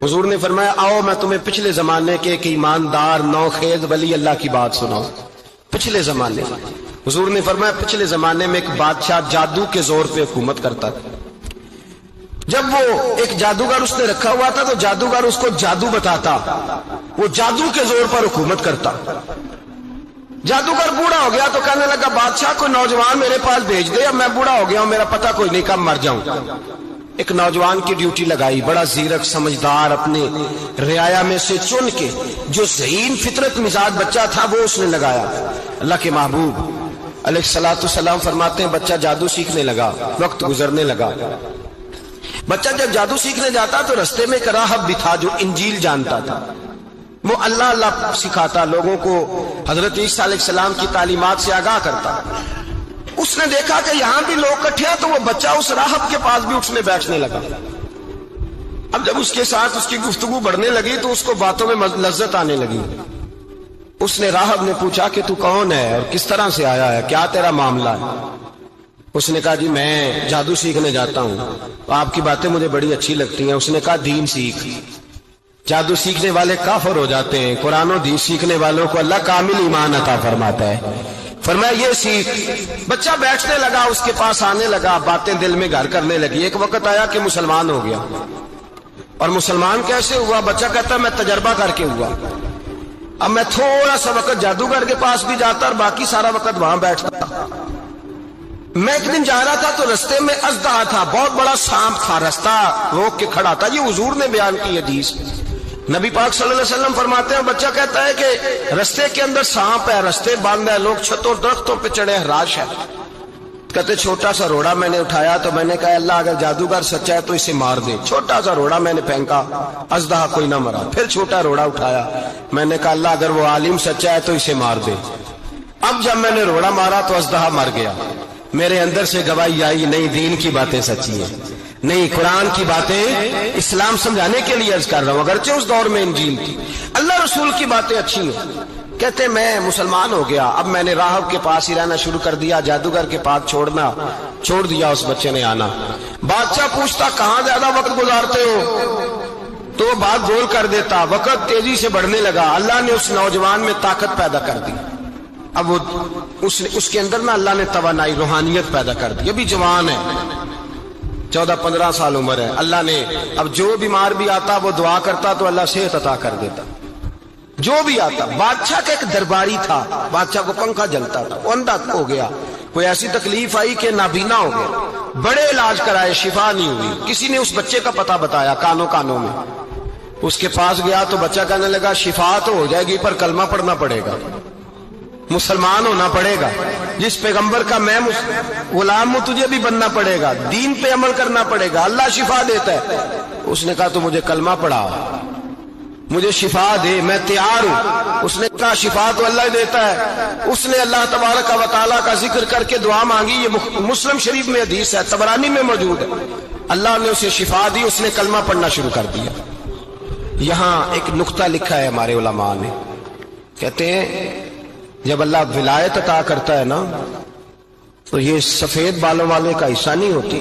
حضور نے فرمایا آؤ میں تمہیں پچھلے زمانے کے ایک ایماندار نوخیز ولی اللہ کی بات سناؤں. پچھلے زمانے حضور نے فرمایا پچھلے زمانے میں ایک بادشاہ جادو کے زور پہ حکومت کرتا تھا. جب وہ ایک جادوگر اس نے رکھا ہوا تھا تو جادوگر اس کو جادو بتاتا, وہ جادو کے زور پر حکومت کرتا. جادوگر بوڑھا ہو گیا تو کہنے لگا بادشاہ کوئی نوجوان میرے پاس بھیج دے, اب میں بوڑھا ہو گیا ہوں, میرا پتہ کوئی نہیں, کب مر جاؤں. ایک نوجوان کی ڈیوٹی لگائی, بڑا زیرک سمجھدار, اپنے رعایا میں سے چن کے جو ذہین فطرت مزاج بچہ تھا وہ اس نے لگایا. اللہ کے محبوب علیہ الصلوۃ والسلام فرماتے ہیں بچہ جادو سیکھنے لگا, وقت گزرنے لگا. بچہ جب جادو سیکھنے جاتا تو رستے میں ایک راہب بھی تھا جو انجیل جانتا تھا. وہ اللہ اللہ سکھاتا, لوگوں کو حضرت عیسیٰ علیہ السلام کی تعلیمات سے آگاہ کرتا. اس نے دیکھا کہ یہاں بھی لوگ اکٹھے ہیں تو وہ بچہ اس راہب کے پاس بھی اٹھنے بیٹھنے لگا. اب جب اس کے ساتھ اس کی گفتگو بڑھنے لگی تو اس کو باتوں میں لذت آنے لگی. اس نے راہب نے پوچھا کہ تو کون ہے اور کس طرح سے آیا ہے, کیا تیرا معاملہ ہے؟ اس نے کہا جی میں جادو سیکھنے جاتا ہوں, آپ کی باتیں مجھے بڑی اچھی لگتی ہیں. اس نے کہا دین سیکھ. جادو سیکھنے والے کافر ہو جاتے ہیں, قرآن و دین سیکھنے والوں کو اللہ کامل ایمان عطا فرماتا ہے. فرمایا یہ سیکھ. بچہ بیٹھنے لگا, اس کے پاس آنے لگا, باتیں دل میں گھر کرنے لگی. ایک وقت آیا کہ مسلمان ہو گیا. اور مسلمان کیسے ہوا؟ بچہ کہتا میں تجربہ کر کے ہوا. اب میں تھوڑا سا وقت جادوگر کے پاس بھی جاتا اور باقی سارا وقت وہاں بیٹھتا. میں ایک دن جا رہا تھا تو رستے میں اژدہا تھا, بہت بڑا سانپ تھا, رستہ روک کے کھڑا تھا. یہ حضور نے بیان کی حدیث. نبی پاک صلی اللہ علیہ وسلم فرماتے ہیں بچہ کہتا ہے کہ رستے کے اندر سانپ ہے, رستے بند ہے, لوگ چھتوں درختوں پہ چڑھے, ہراش ہے. کہتے چھوٹا سا روڑا میں نے اٹھایا تو میں نے کہا اللہ اگر جادوگر سچا ہے تو اسے مار دے. چھوٹا سا روڑا میں نے پھینکا, اژدہا کوئی نہ مرا. پھر چھوٹا روڑا اٹھایا, میں نے کہا اللہ اگر وہ عالم سچا ہے تو اسے مار دے. اب جب میں نے روڑا مارا تو اژدہا مر گیا. میرے اندر سے گواہی آئی نہیں دین کی باتیں سچی ہیں, نہیں قرآن کی باتیں اسلام سمجھانے کے لیے عرض کر رہا ہوں. اگرچہ اس دور میں انجیل تھی, اللہ رسول کی باتیں اچھی ہیں. کہتے میں مسلمان ہو گیا, اب میں نے راہب کے پاس ہی رہنا شروع کر دیا, جادوگر کے پاس چھوڑ دیا. اس بچے نے آنا. بادشاہ پوچھتا کہاں زیادہ وقت گزارتے ہو تو وہ بات گول کر دیتا. وقت تیزی سے بڑھنے لگا. اللہ نے اس نوجوان میں طاقت پیدا کر دی. اب وہ اس کے اندر نا اللہ نے توانائی روحانیت پیدا کر دی. ابھی جوان ہے, 14-15 سال عمر ہے. اللہ نے اب جو بیمار بھی آتا وہ دعا کرتا تو اللہ صحت عطا کر دیتا. جو بھی آتا. بادشاہ کا ایک درباری تھا, بادشاہ کو پنکھا جلتا تھا, وہ اندھا ہو گیا. کوئی ایسی تکلیف آئی کہ نابینا ہو گیا. بڑے علاج کرائے, شفا نہیں ہوئی. کسی نے اس بچے کا پتہ بتایا کانوں میں. اس کے پاس گیا تو بچہ کہنے لگا شفا تو ہو جائے گی پر کلمہ پڑھنا پڑے گا, مسلمان ہونا پڑے گا. جس پیغمبر کا میں غلام ہوں تجھے بھی بننا پڑے گا, دین پہ عمل کرنا پڑے گا. اللہ شفا دیتا ہے. اس نے کہا تو مجھے کلمہ پڑھا, مجھے شفا دے, میں تیار ہوں. اس نے کہا شفا تو اللہ دیتا ہے. اس نے اللہ تبارک و تعالیٰ کا ذکر کر کے دعا مانگی. یہ مسلم شریف میں حدیث ہے, طبرانی میں موجود ہے. اللہ نے اسے شفا دی, اس نے کلمہ پڑھنا شروع کر دیا. یہاں ایک نقطہ لکھا ہے ہمارے علماء نے, کہتے ہیں جب اللہ ولایت عطا کرتا ہے نا تو یہ سفید بالوں والے کا حصہ نہیں ہوتی.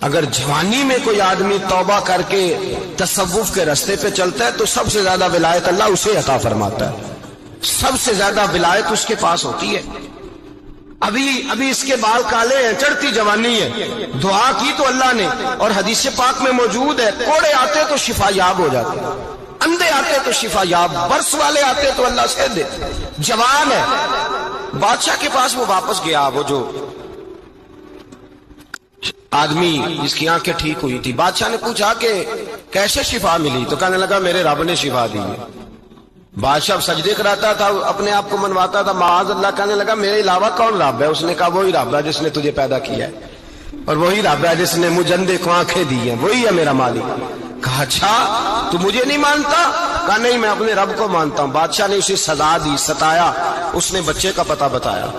اگر جوانی میں کوئی آدمی توبہ کر کے تصوف کے راستے پہ چلتا ہے تو سب سے زیادہ ولایت اللہ اسے عطا فرماتا ہے. سب سے زیادہ ولایت اس کے پاس ہوتی ہے. ابھی اس کے بال کالے ہیں, چڑھتی جوانی ہے, دعا کی تو اللہ نے, اور حدیث پاک میں موجود ہے کوڑے آتے تو شفا یاب ہو جاتے, اندھے آتے تو شفا یاب, برس والے آتے تو اللہ سے دے. جوان ہے. بادشاہ کے پاس وہ واپس گیا, وہ جو آدمی جس کی آنکھیں ٹھیک ہوئی تھی. بادشاہ نے پوچھا کہ کیسے شفا ملی تو کہنے لگا میرے رب نے شفا دی ہے. بادشاہ سجدے کراتا تھا, اپنے آپ کو منواتا تھا معاذ اللہ. کہنے لگا میرے علاوہ کون رب ہے؟ اس نے کہا وہی رب ہے جس نے تجھے پیدا کیا ہے, اور وہی رب ہے جس نے مجھے اندھے کو آنکھیں دی ہیں, وہی ہے میرا مالک. کہا اچھا تو مجھے نہیں مانتا؟ کہا نہیں میں اپنے رب کو مانتا ہوں. بادشاہ نے اسے سزا دی, ستایا. اس نے بچے کا پتہ بتایا,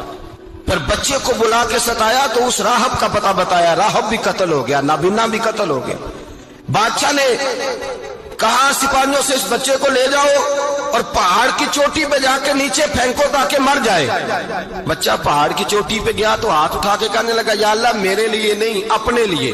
پھر بچے کو بلا کے ستایا تو اس راہب کا پتہ بتایا. راہب بھی قتل ہو گیا, نابینا بھی قتل ہو گیا. بادشاہ نے کہا سپاہیوں سے اس بچے کو لے جاؤ اور پہاڑ کی چوٹی پہ جا کے نیچے پھینکو تاکہ مر جائے. بچہ پہاڑ کی چوٹی پہ گیا تو ہاتھ اٹھا کے کہنے لگا یا اللہ میرے لیے نہیں اپنے لیے,